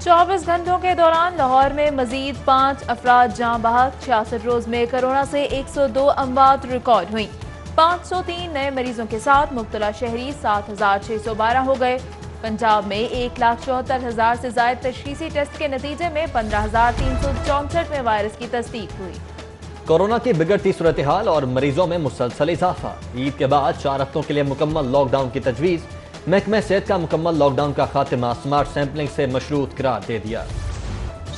24 घंटों के दौरान लाहौर में मजीद 5 अफराद जाँ बहक। 66 रोज में कोरोना से 102 अमवात रिकॉर्ड हुई। 503 नए मरीजों के साथ मुब्तला शहरी 7,612 हो गए। पंजाब में 1,74,000 से ज्यादा तशखीसी टेस्ट के नतीजे में 15,364 में वायरस की तस्दीक हुई। कोरोना की बिगड़ती सूरत हाल और मरीजों में मुसलसल इजाफा। ईद के बाद 4 हफ्तों के लिए मुकम्मल लॉकडाउन की तजवीज़। महकमा सेहत का मुकम्मल लॉकडाउन का खात्मा स्मार्ट सैंपलिंग से मशरूत करार दे दिया।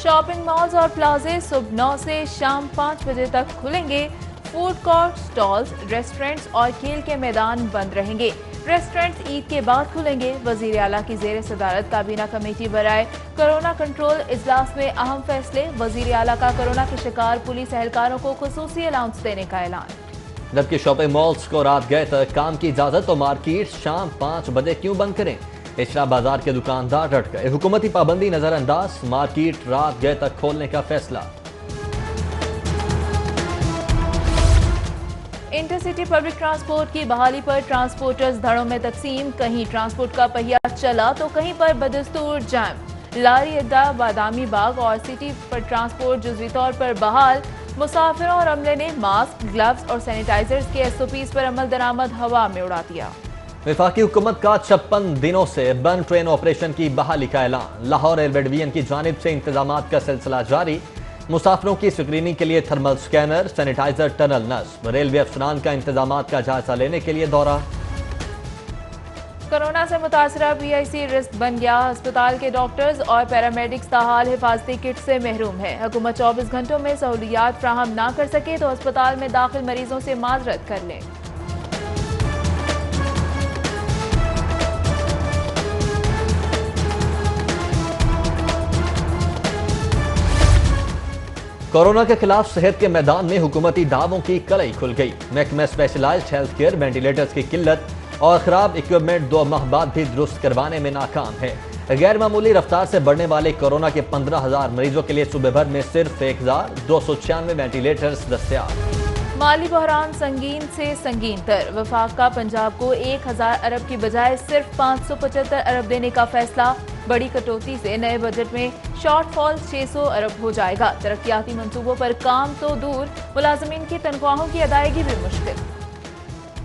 शॉपिंग मॉल्स और प्लाजे सुबह 9 से शाम 5 बजे तक खुलेंगे। फूड कोर्ट, स्टॉल्स, रेस्टोरेंट्स और खेल के मैदान बंद रहेंगे। रेस्टोरेंट्स ईद के बाद खुलेंगे। वजीर आला की जेर सदारत काबीना कमेटी बराए कोरोना कंट्रोल इजलास में अहम फैसले। वजीर आला का कोरोना के शिकार पुलिस एहलकारों को खुसूसी अलाउंस देने का ऐलान। जबकि शॉपिंग मॉल्स को रात गए तक काम की इजाजत तो मार्केट शाम 5 बजे क्यों बंद करें? इशरा बाजार के दुकानदार डट गए। हुकूमती पाबंदी नजरअंदाज, मार्केट रात गए तक खोलने का फैसला। इंटरसिटी पब्लिक ट्रांसपोर्ट की बहाली पर ट्रांसपोर्टर्स धड़ों में तकसीम। कहीं ट्रांसपोर्ट का पहिया चला तो कहीं पर बदस्तूर जैम। लारी अड्डा, बादामी बाग और सिटी पर ट्रांसपोर्ट जुज़वी तौर पर बहाल। मुसाफिरों और अमले ने मास्क, ग्लव्स और सैनिटाइजर्स के SOPs पर अमल दरामद हवा में उड़ा दिया। वफाकी हुकूमत का 56 दिनों से बंद ट्रेन ऑपरेशन की बहाली का ऐलान। लाहौर रेलवे डिवीजन की जानिब से इंतजामात का सिलसिला जारी। मुसाफिरों की स्क्रीनिंग के लिए थर्मल स्कैनर, सैनिटाइजर, टनल नस्ब। रेलवे अफसरान का इंतजामात का जायजा लेने के लिए दौरा। कोरोना से मुतासरा PIC रिस्क बन गया। अस्पताल के डॉक्टर्स और पैरामेडिक्स ताहाल हिफाजती किट से महरूम है। हुकूमत 24 घंटों में सहूलियात फ्राहम ना कर सके तो अस्पताल में दाखिल मरीजों से माजरत कर लें। कोरोना के खिलाफ सेहत के मैदान में हुकूमती दावों की कलई खुल गई। महकमा स्पेशलाइज्ड हेल्थ केयर वेंटिलेटर्स की किल्लत और खराब इक्विपमेंट 2 माह बाद भी दुरुस्त करवाने में नाकाम है। गैर मामूली रफ्तार से बढ़ने वाले कोरोना के 15,000 मरीजों के लिए सूबे भर में सिर्फ 1,296 वेंटिलेटर्स दस्तयाब। माली बहरान संगीन से संगीन तर। वफाक का पंजाब को 1,000 अरब की बजाय सिर्फ 575 अरब देने का फैसला। बड़ी कटौती से नए बजट में शॉर्टफॉल 600 अरब हो जाएगा। तरक्याती मंसूबों पर काम तो दूर, मुलाजमीन की तनख्वाहों की अदायगी भी मुश्किल।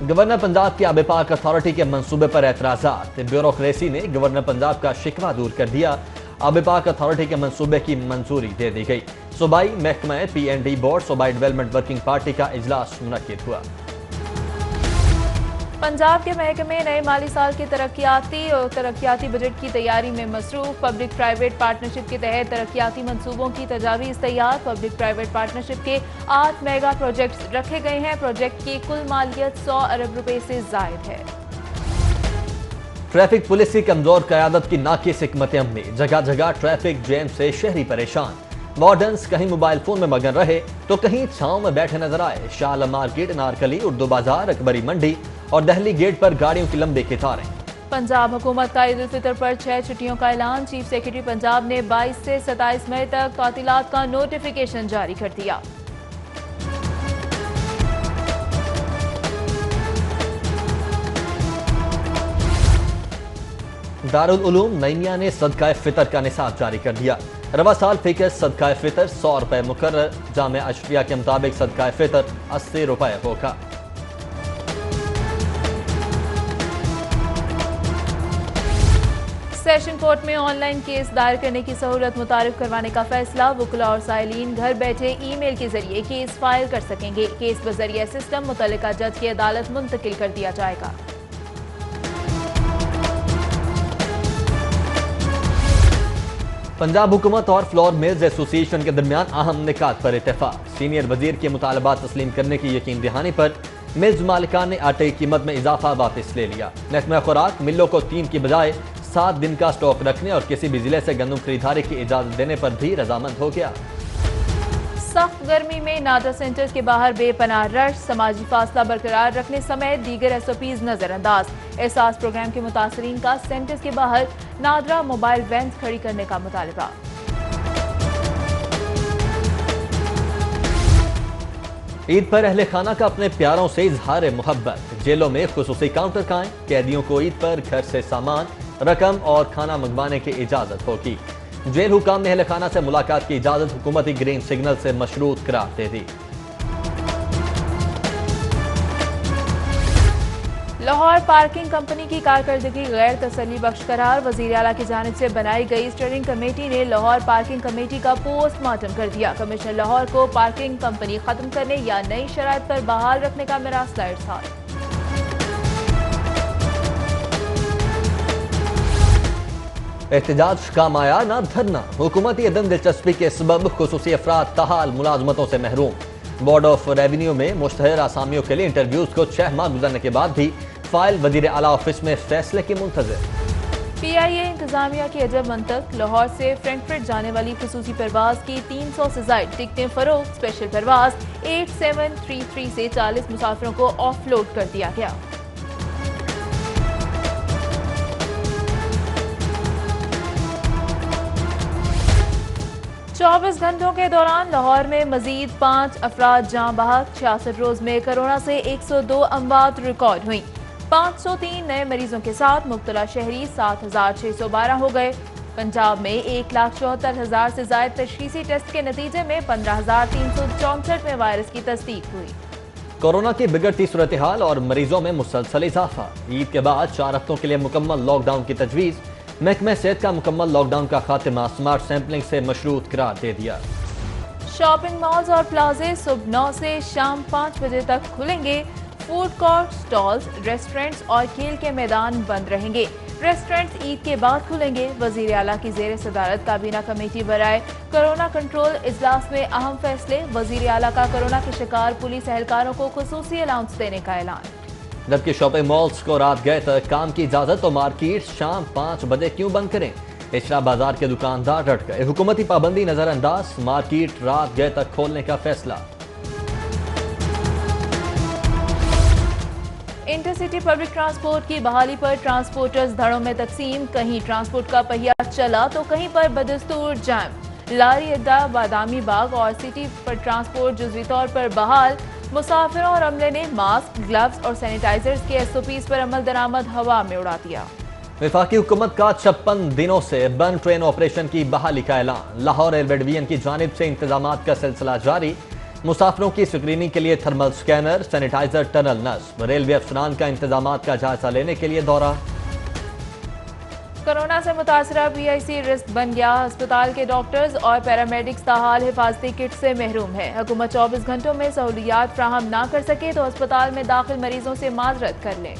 गवर्नर पंजाब की आब पाक अथॉरिटी के मंसूबे पर एतराजात। ब्यूरोक्रेसी ने गवर्नर पंजाब का शिकवा दूर कर दिया। आब पाक अथॉरिटी के मंसूबे की मंजूरी दे दी गई। सूबाई महकमा PND बोर्ड सूबाई डेवलपमेंट वर्किंग पार्टी का इजलास मुनक्किद हुआ। पंजाब के महकमे नए माली साल के तरक्याती बजट की तैयारी में मसरूफ। पब्लिक प्राइवेट पार्टनरशिप के तहत तरक्याती मंसूबों की तजावीज़ तैयार। पब्लिक प्राइवेट पार्टनरशिप के 8 मेगा प्रोजेक्ट्स रखे गए हैं। प्रोजेक्ट की कुल मालियत 100 अरब रुपए से जायद है। ट्रैफिक पुलिस की कमजोर क़यादत की नाक़िस हिकमत अमली। जगह जगह ट्रैफिक जैम से शहरी परेशान। मॉडर्न्स कहीं मोबाइल फोन में मगन रहे तो कहीं छांव में बैठे नजर आए। शाह मार्केट, नारकली, उर्दू बाजार, अकबरी मंडी और दहली गेट पर गाड़ियों की लंबी कतारें। पंजाब हुकूमत का ईद उल फितर पर 6 छुट्टियों का ऐलान। चीफ सेक्रेटरी पंजाब ने 22 से 27 मई तक तातीलात का नोटिफिकेशन जारी कर दिया। दारुल उलूम नईमिया ने सदका फितर का निसाब जारी कर दिया। रवा साल फीके सदका फितर 100 रुपए मुकर्रर। जामिया अशफिया के मुताबिक सदका फितर 80 रुपए होगा। सेशन कोर्ट में ऑनलाइन केस दायर करने की सहूलत मुतारिफ करवाने का फैसला। वुकला और साइलिन घर बैठे ईमेल के जरिए केस फाइल कर सकेंगे। केस बजरिया सिस्टम मुतल्लिका जज की अदालत मुंतकिल कर दिया जाएगा। पंजाब हुकूमत और फ्लोर मिल्स एसोसिएशन के दरमियान अहम निकात पर इत्तेफाक। सीनियर वजीर के मुतालबात तस्लीम करने की यकीन दहानी पर मिल्स मालिकान ने आटे की कीमत में इजाफा वापस ले लिया। महकमा खुराक मिलों को 3 की बजाय 7 दिन का स्टॉक रखने और किसी भी जिले से गंदम खरीदारी की इजाजत देने पर भी रजामंद हो गया। सख्त गर्मी में नादरा सेंटर्स के बाहर बेपनाह रश। समाजी फासला बरकरार रखने समेत दीगर SOPs नजरअंदाज। एहसास प्रोग्राम के मुतासरीन का सेंटर्स के बाहर नादरा मोबाइल वैन्स खड़ी करने का मुतालबा। ईद पर अहले खाना का अपने प्यारों से इजहार मोहब्बत। जेलों में खुसूसी काउंटर कायम। कैदियों को ईद पर घर से सामान, रकम और खाना मंगवाने की इजाजत होगी। जेल हुकाम ने अहल खाना से मुलाकात की इजाजत हुकूमती ग्रीन सिग्नल से मशरूत करार दे दी। लाहौर पार्किंग कंपनी की कारकर्दगी गैर तसल्ली बख्श करार। वजीर आला की जानिब से बनाई गई स्टीयरिंग कमेटी ने लाहौर पार्किंग कमेटी का पोस्टमार्टम कर दिया। कमिश्नर लाहौर को पार्किंग कंपनी खत्म करने या नई शराइत पर बहाल रखने का मरासला इरसाल। एहतजाज काम आया ना धरना। हुकूमती अदम दिलचस्पी के सबब खुसूसी अफराद तहाल मुलाजमतों से महरूम। बोर्ड ऑफ रेवेन्यू में मुश्तहर आसामियों के लिए इंटरव्यूज को 6 माह गुजरने के बाद भी फाइल वजीर आला ऑफिस में फैसले की मुंतजर। PIA इंतजामिया की अजब मंतक। लाहौर से फ्रैंकफर्ट जाने वाली खुसूसी परवाज की 300 से जायद टिकटें फरोख्त। स्पेशल परवाज 8733 से 40 मुसाफिरों को ऑफलोड कर दिया गया। चौबीस घंटों के दौरान लाहौर में मजीद 5 अफराद जाँ बहक। 66 रोज में कोरोना से 102 अमवात रिकॉर्ड हुई। 503 नए मरीजों के साथ मुब्तला शहरी 7612 हो गए। पंजाब में 1,74,000 से ज्यादा तशखीसी टेस्ट के नतीजे में 15,364 में वायरस की तस्दीक हुई। कोरोना की बिगड़ती सूरत हाल और मरीजों में मुसलसल इजाफा। ईद के बाद 4 हफ्तों के लिए मुकम्मल लॉकडाउन की तजवीज़। महकमा सेहत का मुकम्मल लॉकडाउन का खात्मा स्मार्ट सैंपलिंग से मशरूत करार दे दिया। शॉपिंग मॉल्स और प्लाजे सुबह 9 से शाम 5 बजे तक खुलेंगे। फूड कोर्ट, स्टॉल्स, रेस्टोरेंट्स और खेल के मैदान बंद रहेंगे। रेस्टोरेंट्स ईद के बाद खुलेंगे। वजीर आला की जेर सदारत काबीना कमेटी बराए कोरोना कंट्रोल इजलास में अहम फैसले। वजीर आला का कोरोना के शिकार पुलिस एहलकारों को खुसूसी अलाउंस देने का ऐलान। जबकि शॉपिंग मॉल्स को रात गए तक काम की इजाजत तो मार्केट शाम 5 बजे क्यों बंद करें? इशरा बाजार के दुकानदार डट गए। हुकूमती पाबंदी नजरअंदाज, मार्केट रात गए तक खोलने का फैसला। इंटरसिटी पब्लिक ट्रांसपोर्ट की बहाली पर ट्रांसपोर्टर्स धड़ों में तकसीम। कहीं ट्रांसपोर्ट का पहिया चला तो कहीं पर बदस्तूर जैम। लारी अड्डा, बादामी बाग और सिटी पर ट्रांसपोर्ट जुज़वी तौर पर बहाल। मुसाफिरों और अमले ने मास्क, ग्लव्स और सैनिटाइजर्स के SOPs पर अमल दरामद हवा में उड़ा दिया। वफाकी हुकूमत का 56 दिनों से बंद ट्रेन ऑपरेशन की बहाली का ऐलान। लाहौर एयरवे डिवीजन की जानिब से इंतजामात का सिलसिला जारी। मुसाफिरों की स्क्रीनिंग के लिए थर्मल स्कैनर, सैनिटाइजर, टनल नस्ब। रेलवे अफसरान का इंतजामात का जायजा लेने के लिए दौरा। कोरोना से मुतासरा PIC रिस्क बन गया। अस्पताल के डॉक्टर्स और पैरामेडिक्स ताहाल हिफाजती किट से महरूम है। हुकूमत 24 घंटों में सहूलियात फ्राहम ना कर सके तो अस्पताल में दाखिल मरीजों से माजरत कर लें।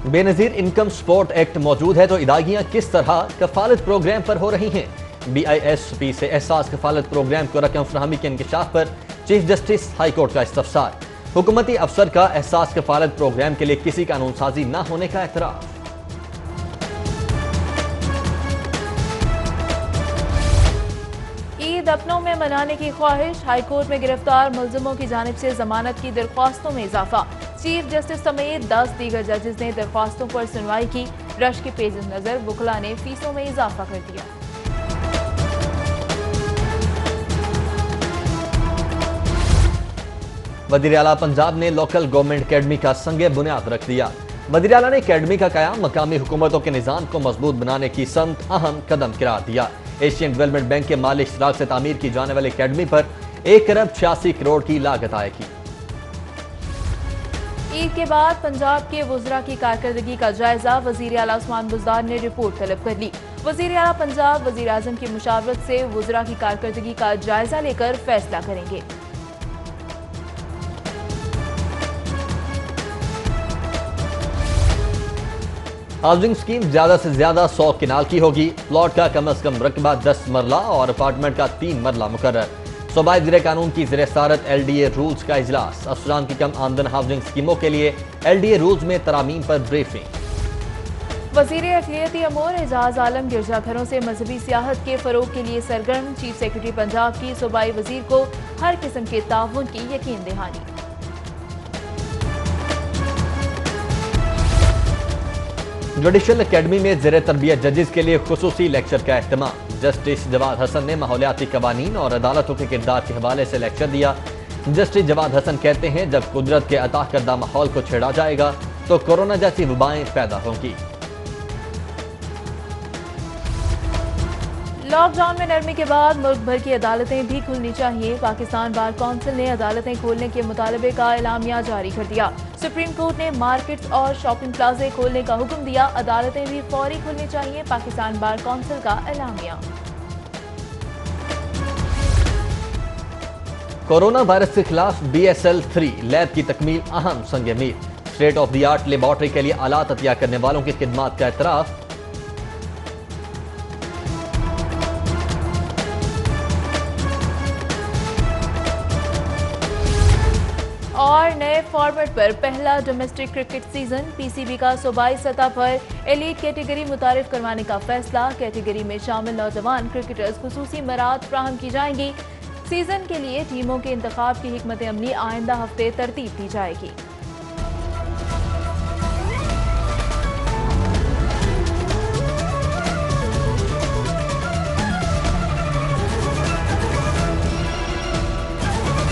बेनजीर इनकम सपोर्ट एक्ट मौजूद है तो इदागियां किस तरह कफालत प्रोग्राम पर हो रही हैं? BISP से एहसास कफालत प्रोग्राम को रकम फराहमी के इंकशाफ पर चीफ जस्टिस हाई कोर्ट का इस्तफसार। हुकूमती अफसर का एहसास कफालत प्रोग्राम के लिए किसी कानून साजी न होने का एतराफ। ईद अपनों में मनाने की ख्वाहिश। हाई कोर्ट में गिरफ्तार मुलजिमों की जानिब से जमानत की दरख्वास्तों में इजाफा। चीफ जस्टिस समेत 10 दीगर जजेस ने दरख्वास्तों पर सुनवाई की। रश के पेश नजर वकला ने फीसों में इजाफा कर दिया। वज़ीर आला पंजाब ने लोकल गवर्नमेंट अकेडमी का संगे बुनियाद रख दिया। वज़ीर आला ने अकेडमी का कयाम मकामी हुकूमतों के निज़ाम को मजबूत बनाने की समत अहम कदम करार दिया। एशियन डेवलपमेंट बैंक के माली इश्तराक से तामीर की जाने वाली अकेडमी पर 1 अरब 86 करोड़ की लागत आएगी। ईद के बाद पंजाब के वुज़रा की कारकर्दगी का जायजा। वज़ीर आला उस्मान बुज़दार ने रिपोर्ट तलब कर ली। वज़ीर आला पंजाब वज़ीर आज़म की मुशावरत से वुज़रा की कारकर्दगी का जायजा लेकर फैसला करेंगे। हाउसिंग स्कीम ज्यादा से ज्यादा 100 किनाल की होगी। प्लॉट का कम अज कम रकबा 10 मरला और अपार्टमेंट का 3 मरला मुकर्रर। सूबाई ज़िर कानून की ज़िर सदारत LDA रूल्स का इजलास। अफसरान की कम आमदन हाउसिंग स्कीमों के लिए LDA रूल्स में तरामीम पर ब्रीफिंग। वज़ीर अक़लियती अमूर एजाज आलम गिरजाघरों से मजहबी सियाहत के फरोग के लिए सरगर्म। चीफ सेक्रेटरी पंजाब की सूबाई वजीर को हर किस्म के ताउन की यकीन दहानी। जुडिशल अकेडमी में ज़ेर तरबियत जजेस के लिए खुसूसी लेक्चर का एहतमाम। जस्टिस जवाद हसन ने माहौलियाती कवानीन और अदालतों के किरदार के हवाले से लेक्चर दिया। जस्टिस जवाद हसन कहते हैं, जब कुदरत के अता करदा माहौल को छेड़ा जाएगा तो कोरोना जैसी वबाएं पैदा होंगी। लॉकडाउन में नरमी के बाद मुल्क भर की अदालतें भी खुलनी चाहिए। पाकिस्तान बार कौंसिल ने अदालतें खोलने के मुतालबे का एलामिया जारी कर दिया। सुप्रीम कोर्ट ने मार्केट्स और शॉपिंग प्लाजे खोलने का हुक्म दिया। अदालतें भी फौरी खुलनी चाहिए। पाकिस्तान बार कौंसिल का एलामिया। कोरोना वायरस के खिलाफ BSL-3 लैब की तकमील अहम संग मील। State of the art laboratory के लिए आलात अतिया करने वालों की खिदमात का एतराफ। और नए फॉर्मेट पर पहला डोमेस्टिक क्रिकेट सीजन। PCB का सूबाई सतह पर एलीट कैटेगरी मुतारिफ करवाने का फैसला। कैटेगरी में शामिल नौजवान क्रिकेटर्स खुसूसी मराहत फ्राहम की जाएंगी। सीजन के लिए टीमों के इंतखाब की हिकमत अमली आइंदा हफ्ते तरतीब दी जाएगी।